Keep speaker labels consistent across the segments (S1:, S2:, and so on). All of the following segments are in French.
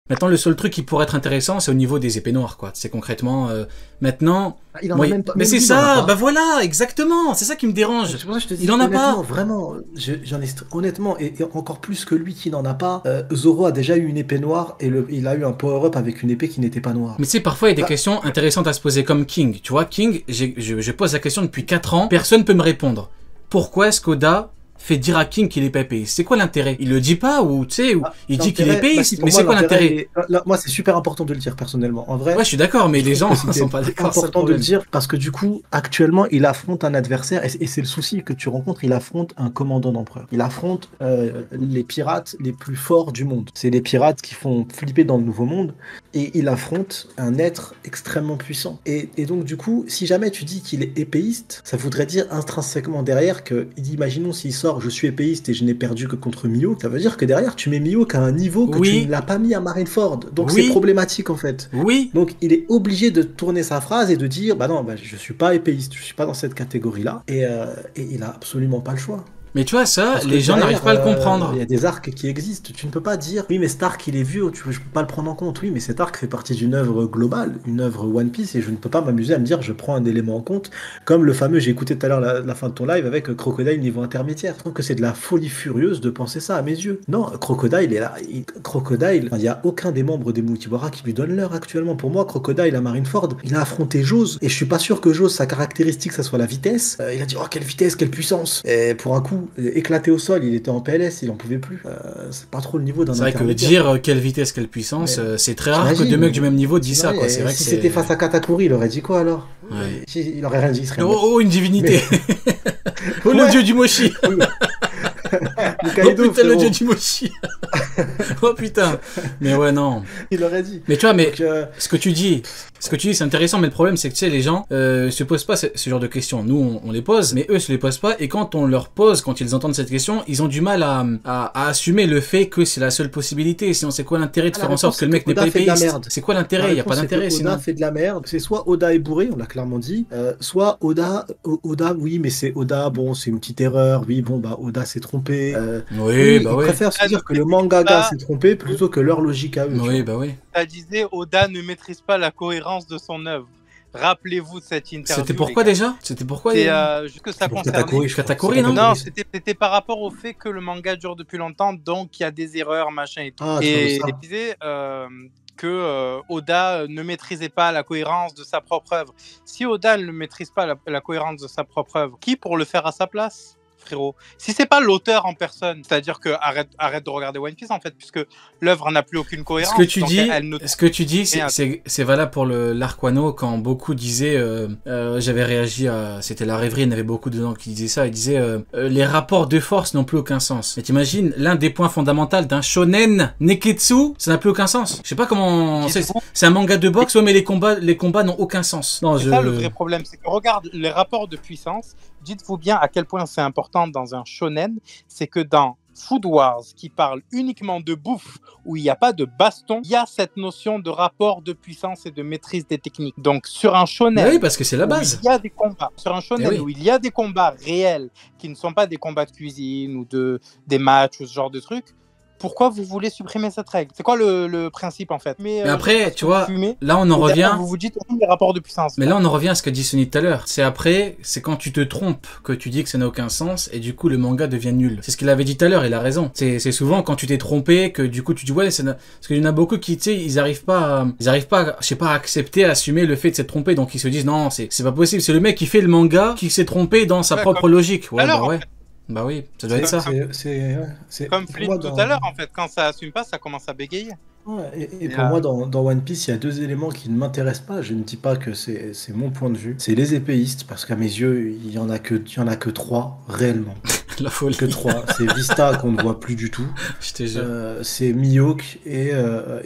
S1: Maintenant, le seul truc qui pourrait être intéressant, c'est au niveau des épées noires, quoi. C'est concrètement, maintenant...
S2: Il en a même pas.
S1: Mais
S2: Même
S1: c'est
S2: lui, il en a
S1: ça,
S2: pas.
S1: bah voilà, exactement, c'est ça qui me dérange.
S2: C'est pour ça que je te dis,
S1: Il en a pas.
S2: honnêtement, vraiment, j'en ai honnêtement, et encore plus que lui qui n'en a pas, Zoro a déjà eu une épée noire et il a eu un power-up avec une épée qui n'était pas noire.
S1: Mais tu sais, parfois, il y a des
S2: Bah,
S1: questions intéressantes à se poser, comme King. Tu vois, King, je pose la question depuis 4 ans, personne peut me répondre. Pourquoi est-ce qu'Oda fait dire à King qu'il est pas épéiste? C'est quoi l'intérêt? Il le dit pas, ou tu sais, il dit qu'il est épéiste, mais c'est quoi l'intérêt?
S2: Moi, c'est super important de le dire personnellement. En vrai,
S1: Ouais, je suis d'accord, mais les gens ne sont pas d'accord.
S2: C'est important de le dire parce que du coup, actuellement, il affronte un adversaire et c'est le souci que tu rencontres. Il affronte un commandant d'empereur. Il affronte les pirates les plus forts du monde. C'est les pirates qui font flipper dans le Nouveau Monde et il affronte un être extrêmement puissant. Et donc, du coup, si jamais tu dis qu'il est épéiste, ça voudrait dire intrinsèquement derrière que, imaginons s'il sort je suis épéiste et je n'ai perdu que contre Mihawk, ça veut dire que derrière tu mets Mihawk à un niveau que tu ne l'as pas mis à Marineford. Donc c'est problématique en fait.
S1: Oui.
S2: Donc il est obligé de tourner sa phrase et de dire bah non, bah, je suis pas épéiste, je suis pas dans cette catégorie-là. Et il a absolument pas le choix.
S1: Mais tu vois, ça,
S2: Parce
S1: les gens n'arrivent pas à le comprendre.
S2: Il y a des arcs qui existent. Tu ne peux pas dire, oui, mais Stark, il est vieux, je peux pas le prendre en compte. Oui, mais cet arc fait partie d'une œuvre globale, une œuvre One Piece, et je ne peux pas m'amuser à me dire, je prends un élément en compte, comme le fameux, j'ai écouté tout à l'heure la fin de ton live avec Crocodile niveau intermédiaire. Je trouve que c'est de la folie furieuse de penser ça à mes yeux. Non, Crocodile est là. Crocodile, il n'y a aucun des membres des Mugiwara qui lui donne l'heure actuellement. Pour moi, Crocodile à Marineford, il a affronté Jose, et je suis pas sûr que Jose, sa caractéristique, ça soit la vitesse. Il a dit, oh, quelle vitesse, quelle puissance. Et pour un coup, éclaté au sol, il était en PLS, il en pouvait plus. C'est pas trop le niveau d'un intermédiaire.
S1: C'est vrai que dire quelle vitesse, quelle puissance, c'est très rare que deux mecs du même niveau disent ça, quoi. C'est vrai
S2: si c'était face à Katakuri, il aurait dit quoi alors?
S1: Ouais.
S2: Il aurait rien dit, il serait
S1: une divinité. Oh, le dieu du Moshi. Oh putain, le dieu du Mochi. Oh putain. Mais ouais, non.
S2: Il aurait dit.
S1: Mais tu vois, mais ce que tu dis, c'est intéressant, mais le problème, c'est que tu sais, les gens se posent pas ce genre de questions. Nous, on les pose, mais eux se les posent pas. Et quand on leur pose, quand ils entendent cette question, ils ont du mal à assumer le fait que c'est la seule possibilité. Sinon, c'est quoi l'intérêt de faire en sorte que le mec n'est pas épéiste? C'est quoi l'intérêt? Il y a pas d'intérêt sinon.
S2: Oda fait de la merde. C'est soit Oda est bourré, on l'a clairement dit, soit Oda, oui, mais c'est Oda, bon, c'est une petite erreur. Oui, bon, bah, Oda s'est trompé.
S1: Oui, bah
S2: il
S1: oui.
S2: préfère se dire que le mangaka s'est trompé plutôt que leur logique à eux.
S1: Oui, bah oui.
S3: Ça disait Oda ne maîtrise pas la cohérence de son œuvre. Rappelez-vous de cette interview.
S1: C'était pourquoi déjà? C'était pourquoi
S3: C'est que ça concernait
S1: Katakuri, non?
S3: Non, c'était par rapport au fait que le manga dure depuis longtemps, donc il y a des erreurs, machin et tout. Et il disait que Oda ne maîtrisait pas la cohérence de sa propre œuvre. Si Oda ne maîtrise pas la cohérence de sa propre œuvre, qui pour le faire à sa place? Frérot. Si c'est pas l'auteur en personne, c'est-à-dire que arrête de regarder One Piece en fait, puisque l'œuvre n'a plus aucune cohérence.
S1: Ce que tu dis, c'est valable pour l'arc Wano quand beaucoup disaient, j'avais réagi à, c'était la rêverie, il y en avait beaucoup de gens qui disaient ça, ils disaient les rapports de force n'ont plus aucun sens. Mais t'imagines, l'un des points fondamentaux d'un shonen Neketsu, ça n'a plus aucun sens. Je sais pas comment, c'est un manga de boxe, ouais, mais les combats n'ont aucun sens. Non,
S3: c'est ça le vrai problème, c'est que regarde les rapports de puissance. Dites-vous bien à quel point c'est important dans un shonen, c'est que dans Food Wars, qui parle uniquement de bouffe, où il n'y a pas de baston, il y a cette notion de rapport de puissance et de maîtrise des techniques. Donc sur un shonen,
S1: oui, parce que c'est la base.
S3: Il y a des combats. Sur un shonen où il y a des combats réels, qui ne sont pas des combats de cuisine ou des matchs ou ce genre de trucs, pourquoi vous voulez supprimer cette règle? C'est quoi le principe en fait?
S1: Mais après, tu vois, là on en revient.
S3: Vous vous dites les rapports de puissance.
S1: Mais là on en revient à ce qu'a dit Sony tout à l'heure. C'est quand tu te trompes que tu dis que ça n'a aucun sens et du coup le manga devient nul. C'est ce qu'il avait dit tout à l'heure, il a raison. C'est souvent quand tu t'es trompé que du coup tu dis ouais, parce qu'il y en a beaucoup qui, tu sais, ils arrivent pas, je sais pas, à accepter, à assumer le fait de s'être trompé, donc ils se disent non, c'est pas possible. C'est le mec qui fait le manga qui s'est trompé dans sa propre logique. Ouais,
S3: alors,
S1: bah ouais. Bah oui, ça doit être ça.
S2: C'est
S3: comme Flip tout à l'heure, en fait. Quand ça assume pas, ça commence à bégayer.
S2: Ouais, et pour moi, dans One Piece, il y a deux éléments qui ne m'intéressent pas. Je ne dis pas que c'est mon point de vue. C'est les épéistes, parce qu'à mes yeux, il y en a que trois, réellement.
S1: La folie.
S2: Que trois. C'est Vista qu'on ne voit plus du tout.
S1: Je te jure.
S2: C'est Mihawk et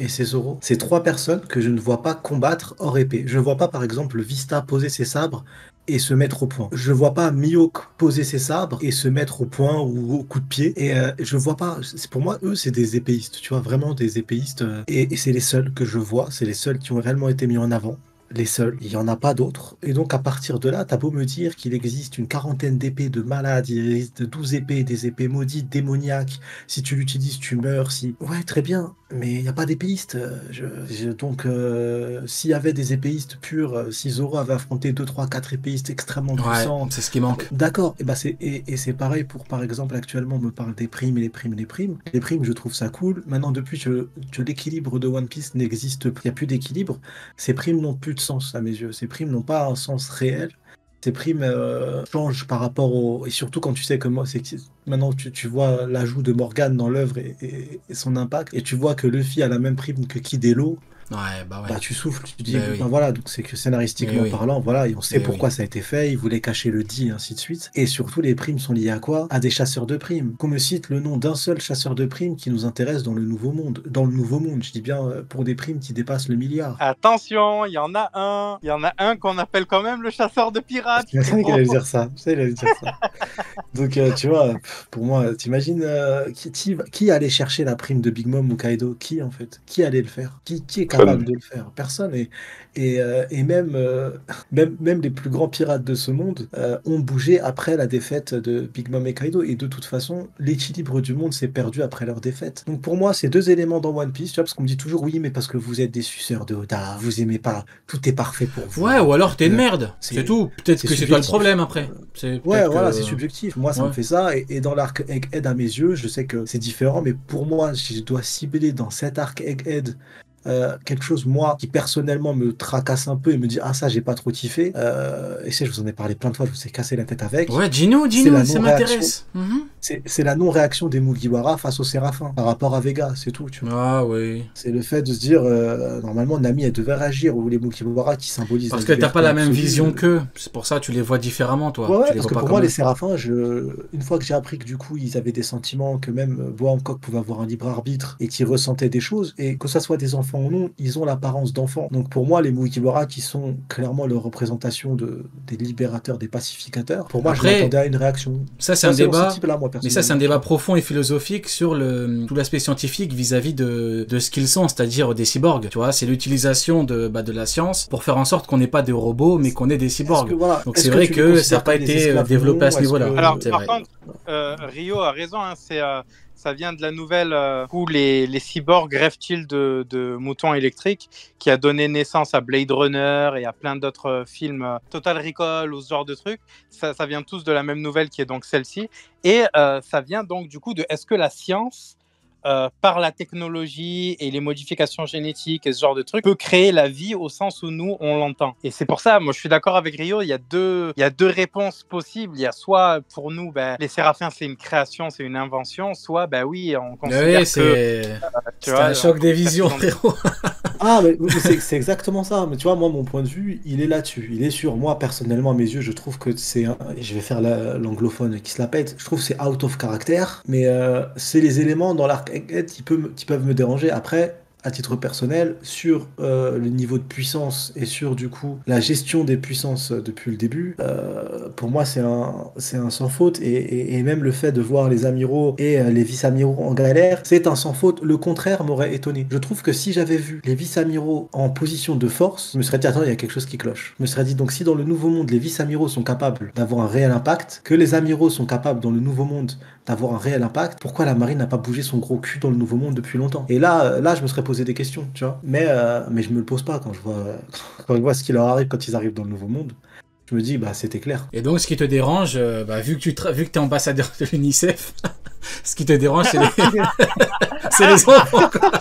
S2: c'est Zoro. C'est trois personnes que je ne vois pas combattre hors épée. Je ne vois pas, par exemple, Vista poser ses sabres et se mettre au point. Je vois pas Mihawk poser ses sabres et se mettre au point ou au coup de pied. Et je vois pas. Pour moi, eux, c'est des épéistes. Tu vois, vraiment des épéistes. Et c'est les seuls que je vois. C'est les seuls qui ont réellement été mis en avant. les seuls, il n'y en a pas d'autres. Et donc à partir de là, t'as beau me dire qu'il existe une quarantaine d'épées de malades, il existe 12 épées, des épées maudites, démoniaques, si tu l'utilises, tu meurs, si... Ouais, très bien, mais il n'y a pas d'épéistes. Donc s'il y avait des épéistes purs, si Zoro avait affronté 2, 3, 4 épéistes extrêmement puissants...
S1: c'est ce qui manque.
S2: D'accord, et c'est pareil pour, par exemple, actuellement, on me parle des primes et les primes et les primes. Les primes, je trouve ça cool. Maintenant, depuis que l'équilibre de One Piece n'existe plus, il n'y a plus d'équilibre, ces primes n'ont plus de sens à mes yeux. Ces primes n'ont pas un sens réel. Ces primes changent par rapport au... Et surtout quand tu sais que moi, maintenant tu vois l'ajout de Morgan dans l'œuvre et son impact, et tu vois que Luffy a la même prime que Kid et Law. Bah tu souffles, tu te dis voilà, donc c'est que scénaristiquement parlant, voilà, et on sait pourquoi ça a été fait, ils voulaient cacher le dit et ainsi de suite. Et surtout les primes sont liées à quoi? À des chasseurs de primes. Qu'on me cite le nom d'un seul chasseur de primes qui nous intéresse dans le nouveau monde. Dans le nouveau monde, je dis bien pour des primes qui dépassent le milliard.
S3: Attention, il y en a un qu'on appelle quand même le chasseur de pirates.
S2: Je savais qu'il allait dire ça. Donc tu vois, pour moi, t'imagines qui allait chercher la prime de Big Mom ou Kaido? Qui en fait? Qui allait le faire? Qui est capable de le faire? Personne. Et même les plus grands pirates de ce monde ont bougé après la défaite de Big Mom et Kaido. Et de toute façon, l'équilibre du monde s'est perdu après leur défaite. Donc pour moi, ces deux éléments dans One Piece, tu vois, parce qu'on me dit toujours oui, mais parce que vous êtes des suceurs de Oda, vous aimez pas, tout est parfait pour vous.
S1: Ouais, ou alors t'es une merde, c'est tout. Peut-être que c'est toi le problème après.
S2: Ouais, voilà, c'est subjectif. Moi, ça me fait ça. Et dans l'arc Egghead, à mes yeux, je sais que c'est différent, mais pour moi, je dois cibler dans cet arc Egghead quelque chose, moi, qui personnellement me tracasse un peu et me dit ah ça j'ai pas trop kiffé, et je vous en ai parlé plein de fois, je vous ai cassé la tête avec.
S1: Ouais, dis-nous, ça m'intéresse.
S2: C'est la non-réaction des Mugiwara face aux Séraphins par rapport à Vega, c'est tout, tu vois.
S1: Ah oui.
S2: C'est le fait de se dire normalement Nami elle devait réagir, ou les Mugiwara qui symbolisent
S1: parce que t'as pas la même vision qu'eux, c'est pour ça que tu les vois différemment, toi.
S2: Ouais, parce que pour moi les Séraphins, une fois que j'ai appris que du coup ils avaient des sentiments, que même Bois Hancock pouvait avoir un libre arbitre et qu'ils ressentaient des choses, et que ça soit des enfants ou non, ils ont l'apparence d'enfants. Donc pour moi, les Mugiwara, qui sont clairement leur représentation des libérateurs, des pacificateurs, pour moi, je m'attendais à une réaction.
S1: Ça, c'est un débat. Mais ça, c'est un débat profond et philosophique sur tout l'aspect scientifique vis-à-vis de ce qu'ils sont, c'est-à-dire des cyborgs. Tu vois, c'est l'utilisation de la science pour faire en sorte qu'on n'ait pas des robots, mais qu'on ait des cyborgs. Donc c'est vrai que ça n'a pas été développé à ce niveau-là.
S3: Alors, par contre, Rio a raison, hein, ça vient de la nouvelle où les cyborgs rêvent-ils de moutons électriques, qui a donné naissance à Blade Runner et à plein d'autres films, Total Recall ou ce genre de trucs. Ça vient tous de la même nouvelle qui est donc celle-ci. Et ça vient donc du coup de est-ce que la science, par la technologie et les modifications génétiques et ce genre de trucs, peut créer la vie au sens où nous, on l'entend. Et c'est pour ça, moi je suis d'accord avec Rio, il y a deux réponses possibles. Il y a soit pour nous, les Séraphins c'est une création, c'est une invention, soit oui, on considère
S1: c'est un choc des visions, frérot.
S2: Ah, mais c'est exactement ça. Mais tu vois, moi, mon point de vue, il est là-dessus. Il est sur moi, personnellement, à mes yeux, je trouve que c'est... Je vais faire l'anglophone qui se la pète. Je trouve que c'est out of character. Mais c'est les éléments dans l'arc Egghead qui peuvent me déranger. Après, à titre personnel, sur le niveau de puissance et sur, du coup, la gestion des puissances depuis le début, pour moi, c'est un sans faute. Et même le fait de voir les amiraux et les vice-amiraux en galère, c'est un sans faute. Le contraire m'aurait étonné. Je trouve que si j'avais vu les vice-amiraux en position de force, je me serais dit, attends, il y a quelque chose qui cloche. Je me serais dit, donc si dans le nouveau monde, les vice-amiraux sont capables d'avoir un réel impact, que les amiraux sont capables dans le nouveau monde d'avoir un réel impact, pourquoi la marine n'a pas bougé son gros cul dans le nouveau monde depuis longtemps? Et là, je me serais posé des questions, tu vois. Mais je me le pose pas quand je vois ce qui leur arrive quand ils arrivent dans le nouveau monde. Je me dis, c'était clair.
S1: Et donc, ce qui te dérange, vu que t'es ambassadeur de l'UNICEF, ce qui te dérange, c'est les enfants, quoi.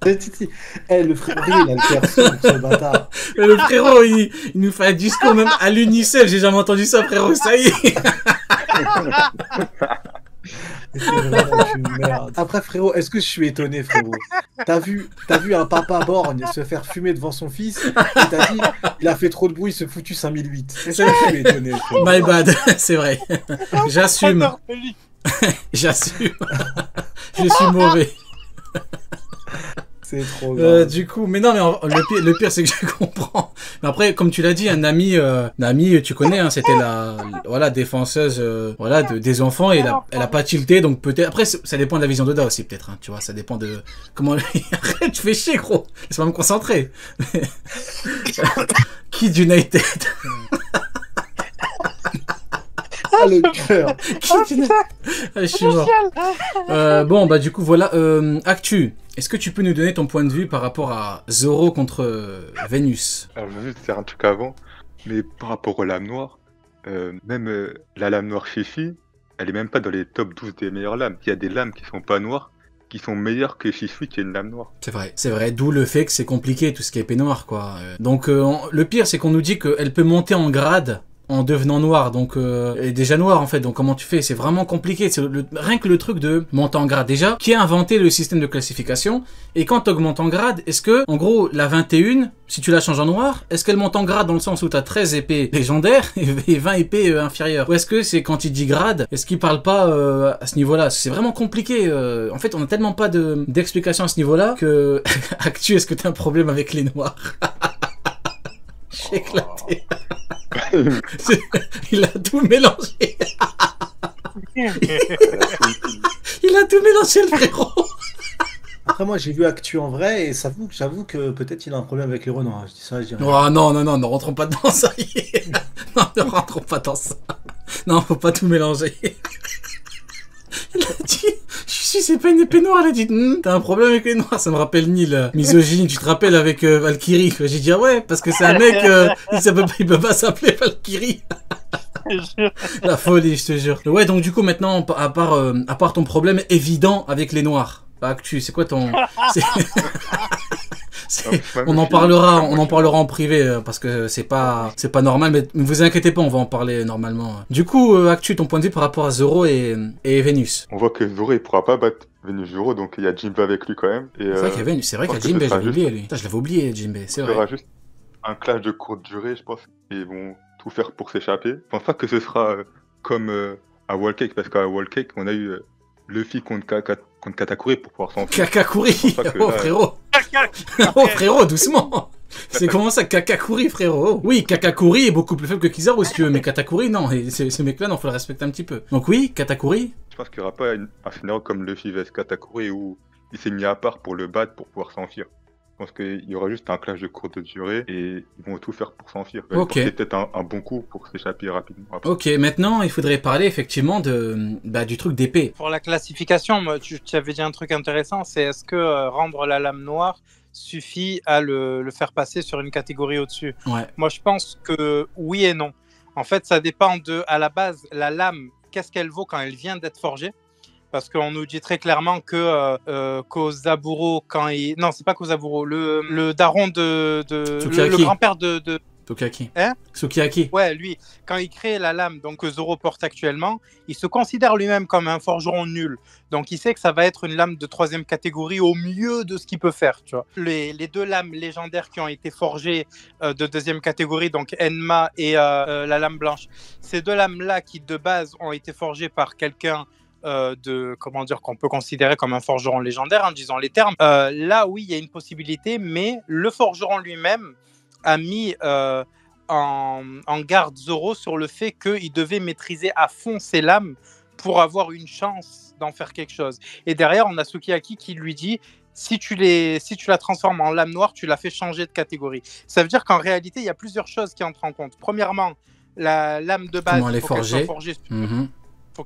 S2: Le frérot, il a le perso, ce bâtard.
S1: Mais le frérot, il nous fait un discours même à l'UNICEF. J'ai jamais entendu ça, frérot, ça y est.
S2: C'est vraiment une merde. Après, frérot, est-ce que je suis étonné, frérot? T'as vu un papa borgne se faire fumer devant son fils et t'as dit, il a fait trop de bruit, il se foutu 5008. Est-ce que je suis étonné, frérot?
S1: My bad, c'est vrai. J'assume. J'assume. Je suis mauvais.
S2: C'est trop grave.
S1: Du coup, mais non, mais le pire c'est que je comprends. Mais après, comme tu l'as dit, Nami, tu connais, hein, c'était la défenseuse voilà, des enfants et elle a pas tilté, donc peut-être. Après, ça dépend de la vision d'Oda aussi, peut-être, hein, tu vois, ça dépend de comment. Arrête, tu fais chier, gros. Laisse-moi me concentrer. Kid United.
S2: Ah, le cœur.
S1: Je suis mort. Bon, bah du coup, voilà. Actu, est-ce que tu peux nous donner ton point de vue par rapport à Zoro contre Vénus?
S4: Alors, je vais juste faire un truc avant, mais par rapport aux lames noires, même la lame noire Shishi, elle est même pas dans les top 12 des meilleures lames. Il y a des lames qui sont pas noires, qui sont meilleures que Shishi qui est une lame noire.
S1: C'est vrai, d'où le fait que c'est compliqué, tout ce qui est épée noire, quoi. Donc, le pire, c'est qu'on nous dit qu'elle peut monter en grade en devenant noire, donc elle est déjà noire en fait, donc comment tu fais? C'est vraiment compliqué, c'est rien que le truc de monter en grade. Déjà, qui a inventé le système de classification? Et quand tu augmentes en grade, est-ce que, en gros, la 21, si tu la changes en noire, est-ce qu'elle monte en grade dans le sens où tu as 13 épées légendaires et 20 épées inférieures? Ou est-ce que c'est quand il dit grade, est-ce qu'il parle pas à ce niveau-là? C'est vraiment compliqué. En fait, on a tellement pas d'explication à ce niveau-là que... Actu, est-ce que tu as un problème avec les noirs? J'ai éclaté. Il a tout mélangé. Il a tout mélangé, le frérot.
S2: Après, moi, j'ai vu Actu en vrai et j'avoue que peut-être il a un problème avec les renards. Je dis ça, je dis rien.
S1: Oh, non, ne rentrons pas dans ça. Non, ne rentrons pas dans ça. Non, faut pas tout mélanger. Il a dit, c'est pas une épée noire, elle a dit, t'as un problème avec les noirs, ça me rappelle Neil, misogyne, tu te rappelles avec Valkyrie. J'ai dit, ah ouais, parce que c'est un mec, il peut pas s'appeler Valkyrie. La folie, je te jure. Ouais, donc du coup, maintenant, à part ton problème évident avec les noirs, Actu, c'est quoi ton... On en parlera en privé parce que c'est pas normal, mais ne vous inquiétez pas, on va en parler normalement. Du coup, Actu, ton point de vue par rapport à Zoro et Vénus?
S4: On voit que Zoro il pourra pas battre Vénus Zoro, donc il y a Jinbe avec lui quand même.
S1: C'est vrai qu'il y a Vénus, c'est vrai qu'il y a Jinbe, j'avais oublié lui. Putain, je l'avais oublié, Jinbe, c'est vrai.
S4: Il y aura juste un clash de courte durée, je pense, et ils vont tout faire pour s'échapper. Je pense pas que ce sera comme à Wall Cake, parce qu'à Wall Cake, on a eu Luffy contre Katakuri pour pouvoir s'enfuir.
S1: Katakuri, oh frérot. Oh frérot, doucement. C'est comment ça, Katakuri, frérot? Oui, Katakuri est beaucoup plus faible que Kizaru, si tu veux, mais Katakuri, non. Et ces mecs-là, non, faut le respecter un petit peu. Donc oui, Katakuri.
S4: Je pense qu'il n'y aura pas un scénario comme Luffy vs Katakuri où il s'est mis à part pour le battre pour pouvoir s'enfuir. Je pense qu'il y aura juste un clash de courte durée et ils vont tout faire pour s'enfuir.
S1: Ok.
S4: C'est peut-être un bon coup pour s'échapper rapidement. Après.
S1: Ok, maintenant il faudrait parler effectivement du truc d'épée.
S3: Pour la classification, tu avais dit un truc intéressant, c'est est-ce que rendre la lame noire suffit à le faire passer sur une catégorie au-dessus?
S1: Ouais.
S3: Moi je pense que oui et non. En fait ça dépend à la base, la lame, qu'est-ce qu'elle vaut quand elle vient d'être forgée? Parce qu'on nous dit très clairement que Kozaburo, quand il... Non, c'est pas Kozaburo, le daron le grand-père de...
S1: Sukiyaki.
S3: Hein?
S1: Sukiyaki.
S3: Ouais, lui, quand il crée la lame donc, que Zoro porte actuellement, il se considère lui-même comme un forgeron nul. Donc il sait que ça va être une lame de 3e catégorie au mieux de ce qu'il peut faire. Tu vois. Les 2 lames légendaires qui ont été forgées de 2e catégorie, donc Enma et la lame blanche, ces 2 lames-là qui de base ont été forgées par quelqu'un comment dire, qu'on peut considérer comme un forgeron légendaire, en disant les termes. Là, oui, il y a une possibilité, mais le forgeron lui-même a mis en garde Zoro sur le fait qu'il devait maîtriser à fond ses lames pour avoir une chance d'en faire quelque chose. Et derrière, on a Sukiyaki qui lui dit si tu la transformes en lame noire, tu la fais changer de catégorie. Ça veut dire qu'en réalité, il y a plusieurs choses qui entrent en compte. Premièrement, la lame de base,
S1: il faut qu'elle soit
S3: forgée.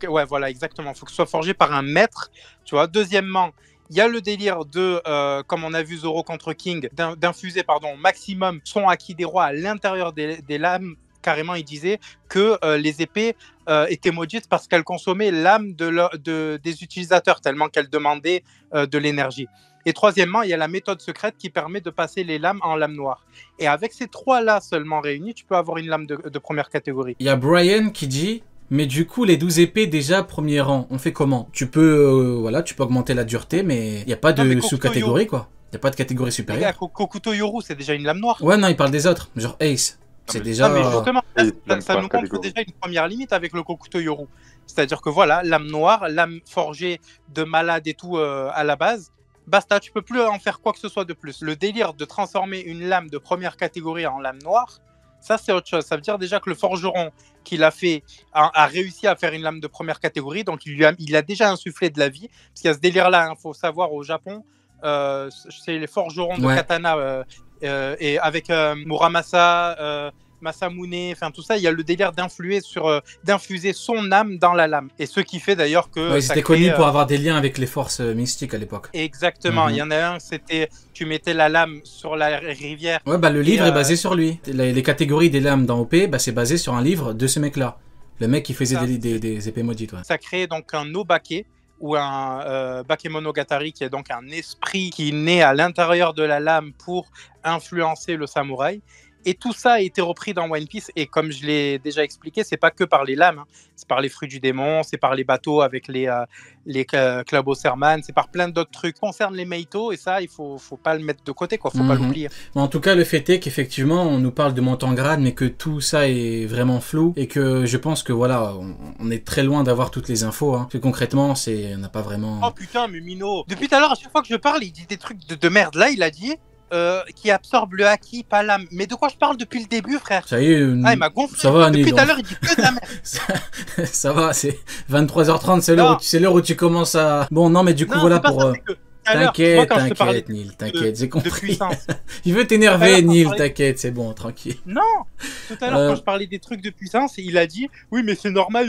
S3: Ouais, voilà, exactement. Il faut que ce soit forgé par un maître. Tu vois. Deuxièmement, il y a le délire de, comme on a vu Zoro contre King, d'infuser maximum son acquis des rois à l'intérieur des lames. Carrément, il disait que les épées étaient maudites parce qu'elles consommaient l'âme des utilisateurs, tellement qu'elles demandaient de l'énergie. Et troisièmement, il y a la méthode secrète qui permet de passer les lames en lame noire. Et avec ces 3-là seulement réunis, tu peux avoir une lame de première catégorie.
S1: Il y a Brian qui dit... Mais du coup, les 12 épées, déjà, premier rang, on fait comment? Tu peux augmenter la dureté, mais il n'y a pas de sous-catégorie, quoi. Il n'y a pas de catégorie supérieure.
S3: Kokuto Yoru, c'est déjà une lame noire.
S1: Ouais, non, il parle des autres. Genre Ace. C'est déjà...
S3: Non, mais justement, ça nous montre déjà une première limite avec le Kokuto Yoru. C'est-à-dire que voilà, lame noire, lame forgée de malade et tout à la base, basta, tu peux plus en faire quoi que ce soit de plus. Le délire de transformer une lame de première catégorie en lame noire, ça c'est autre chose. Ça veut dire déjà que le forgeron qui l'a fait a réussi à faire une lame de première catégorie, donc il a déjà insufflé de la vie. Parce qu'il y a ce délire-là, faut savoir, au Japon, c'est les forgerons de katana, et avec Muramasa, Masamune, enfin tout ça, il y a le délire d'infuser son âme dans la lame. Et ce qui fait d'ailleurs que...
S1: ils étaient connus pour avoir des liens avec les forces mystiques à l'époque.
S3: Exactement, il y en a un, c'était, tu mettais la lame sur la rivière.
S1: Ouais, le livre est basé sur lui. Les catégories des lames dans OP, c'est basé sur un livre de ce mec-là. Le mec qui faisait des épées maudites. Ouais.
S3: Ça crée donc un Obake, ou un Bakemonogatari, qui est donc un esprit qui naît à l'intérieur de la lame pour influencer le samouraï. Et tout ça a été repris dans One Piece, et comme je l'ai déjà expliqué, c'est pas que par les lames, hein. C'est par les fruits du démon, c'est par les bateaux avec les Klaboserman, c'est par plein d'autres trucs. Ça concerne les Meito, et ça, il faut pas le mettre de côté, quoi. Faut pas l'oublier.
S1: En tout cas, le fait est qu'effectivement, on nous parle de montant en grade, mais que tout ça est vraiment flou, et que je pense que voilà, on est très loin d'avoir toutes les infos. Hein. Parce que concrètement, on n'a pas vraiment...
S3: Oh putain, mais Mino, depuis tout à l'heure, à chaque fois que je parle, il dit des trucs de merde. Là, il a dit... qui absorbe le haki, pas l'âme. Mais de quoi je parle depuis le début, frère?
S1: Ça y est,
S3: il m'a gonflé.
S1: Ça va,
S3: depuis tout à l'heure, il dit que de la merde.
S1: ça va, c'est 23h30, c'est l'heure où tu commences à... Bon, non, mais du coup, non, voilà pour... T'inquiète, Neil, t'inquiète, j'ai compris. Il veut t'énerver, Neil, t'inquiète, c'est bon, tranquille.
S3: Non, tout à l'heure, quand je parlais des trucs de puissance, il a dit, oui, mais c'est normal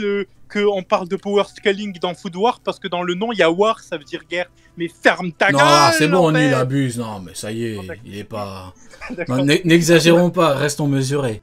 S3: qu'on parle de power scaling dans Food War, parce que dans le nom, il y a war, ça veut dire guerre. Mais ferme ta gueule!
S1: Non, c'est bon, Neil abuse, non, mais ça y est, il est pas... N'exagérons pas, restons mesurés.